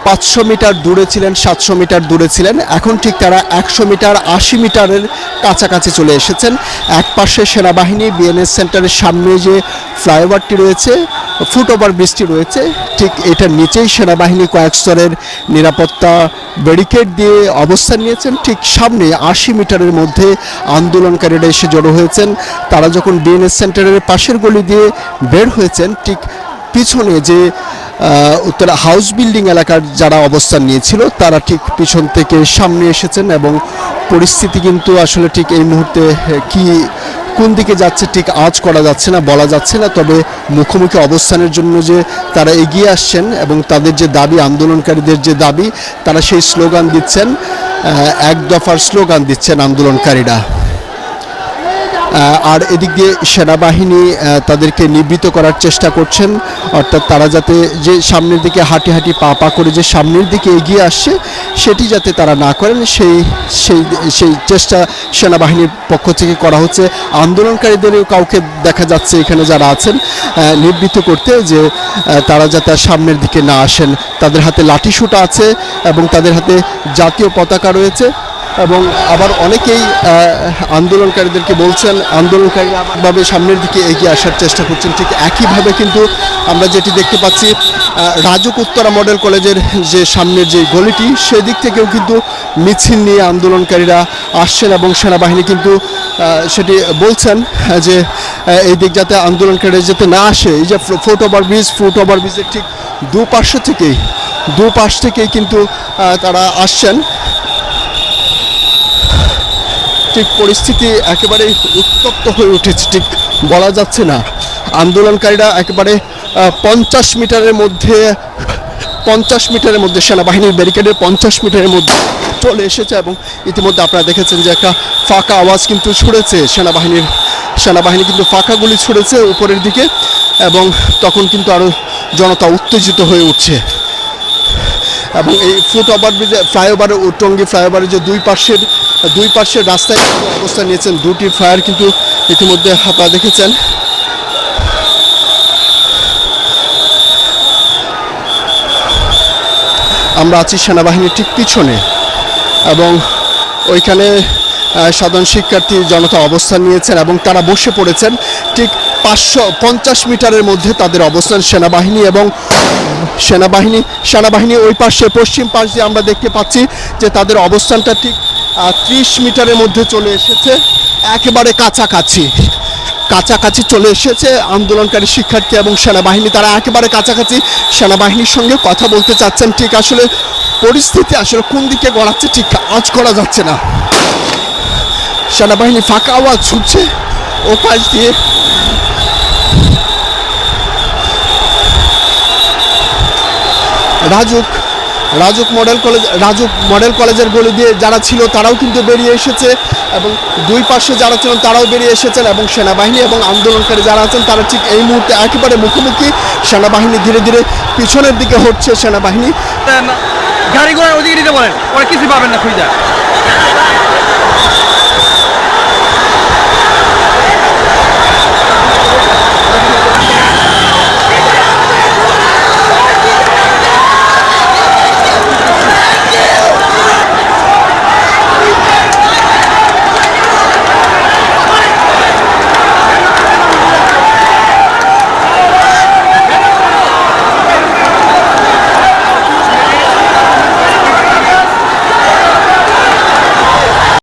500 metre দূরে ছিলেন, 700 metre দূরে ছিলেন, এখন ঠিক তারা 100 মিটার 80 মিটারের কাছাকাছি চলে এসেছেন। এক পাশে সেনাবাহিনী বিএনএস সেন্টারের সামনে যে ফ্লাইওভারটি রয়েছে, ফুটওভার ব্রিজটি রয়েছে, ঠিক এটার নিচেই সেনাবাহিনী কয়েক স্তরের নিরাপত্তা ব্যারিকেড দিয়ে অবস্থান নিয়েছেন। ঠিক সামনে 80 মিটারের মধ্যে আন্দোলনকারীরা এসে জড়ো হয়েছেন। তারা যখন বিএনএস সেন্টারের পাশের গলি দিয়ে বের হয়েছেন, ঠিক পিছনে যে উত্তরা হাউস বিল্ডিং এলাকার যারা অবস্থান নিয়েছিল তারা ঠিক পিছন থেকে সামনে এসেছেন এবং পরিস্থিতি কিন্তু আসলে ঠিক এই মুহূর্তে কি কোন দিকে যাচ্ছে ঠিক আঁচ করা যাচ্ছে না, বলা যাচ্ছে না। তবে মুখোমুখি অবস্থানের জন্য যে তারা এগিয়ে আসছেন এবং তাদের যে দাবি, আন্দোলনকারীদের যে দাবি, তারা সেই স্লোগান দিচ্ছেন, এক দফার স্লোগান দিচ্ছেন আন্দোলনকারীরা। আর এদিক দিয়ে সেনাবাহিনী তাদেরকে নিবৃত্ত করার চেষ্টা করছেন, অর্থাৎ তারা যাতে যে সামনের দিকে হাঁটি হাঁটি পা পা করে যে সামনের দিকে এগিয়ে আসছে সেটি যাতে তারা না করেন সেই সেই সেই চেষ্টা সেনাবাহিনীর পক্ষ থেকে করা হচ্ছে। আন্দোলনকারীদেরও কাউকে দেখা যাচ্ছে এখানে যারা আছেন নিবৃত্ত করতে, যে তারা যাতে সামনের দিকে না আসেন। তাদের হাতে লাঠিসোঁটা আছে এবং তাদের হাতে জাতীয় পতাকা রয়েছে এবং আবার অনেকেই আন্দোলনকারীদেরকে বলছেন, আন্দোলনকারীরা আবারভাবে সামনের দিকে এগিয়ে আসার চেষ্টা করছেন। ঠিক একইভাবে কিন্তু আমরা যেটি দেখতে পাচ্ছি রাজুক উত্তরা মডেল কলেজের যে সামনের যে গলিটি, সেদিক থেকেও কিন্তু মিছিল নিয়ে আন্দোলনকারীরা আসছেন এবং সেনাবাহিনী কিন্তু সেটি বলছেন যে এই দিক যাতে আন্দোলনকারীরা যাতে না আসে। এই যে ফুটওভার ব্রিজের ঠিক দুপাশ থেকেই কিন্তু তারা আসছেন। ঠিক পরিস্থিতি একেবারেই উত্তপ্ত হয়ে উঠেছে, ঠিক বলা যাচ্ছে না। আন্দোলনকারীরা একেবারে 50 মিটারের মধ্যে সেনাবাহিনীর ব্যারিকেডের 50 মিটারের মধ্যে চলে এসেছে এবং ইতিমধ্যে আপনারা দেখেছেন যে একটা ফাঁকা আওয়াজ কিন্তু ছুড়েছে সেনাবাহিনী কিন্তু ফাঁকা গুলি ছুড়েছে উপরের দিকে এবং তখন কিন্তু আরও জনতা উত্তেজিত হয়ে উঠছে। এবং এই ফুটওভার ব্রিজে টঙ্গী ফ্লাইওভারের যে দুই পাশের রাস্তায় অবস্থান নিয়েছেন দুটি ফায়ার কিন্তু ইতিমধ্যে আপনারা দেখেছেন। আমরা আছি সেনাবাহিনীর ঠিক পিছনে এবং ওইখানে সাধারণ শিক্ষার্থী জনতা অবস্থান নিয়েছেন এবং তারা বসে পড়েছেন। ঠিক 550 মিটারের মধ্যে তাদের অবস্থান। সেনাবাহিনী ওই পাশে পশ্চিম পাশ দিয়ে আমরা দেখতে পাচ্ছি যে তাদের অবস্থানটা ঠিক 30 মিটারের মধ্যে চলে এসেছে, একেবারে কাছাকাছি চলে এসেছে আন্দোলনকারী শিক্ষার্থী এবং সেনাবাহিনী। তারা একেবারে কাছাকাছি সেনাবাহিনীর সঙ্গে কথা বলতে চাচ্ছেন। ঠিক আসলে পরিস্থিতি আসলে কোন দিকে গড়াচ্ছে ঠিক আঁচ করা যাচ্ছে না। সেনাবাহিনী ফাঁকা আওয়াজ ছুটছে ও পাশ দিয়ে। রাজুক মডেল কলেজের গলি দিয়ে যারা ছিল তারাও কিন্তু বেরিয়ে এসেছে এবং দুই পাশে যারা ছিলেন তারাও বেরিয়ে এসেছেন এবং সেনাবাহিনী এবং আন্দোলনকারী যারা আছেন তারা ঠিক এই মুহূর্তে একেবারে মুখোমুখি। সেনাবাহিনী ধীরে ধীরে পিছনের দিকে হচ্ছে। সেনাবাহিনী গাড়ি ঘোড়া ওদিকে দিতে বলেন, ওরা কিছু পাবেন না খুঁজা।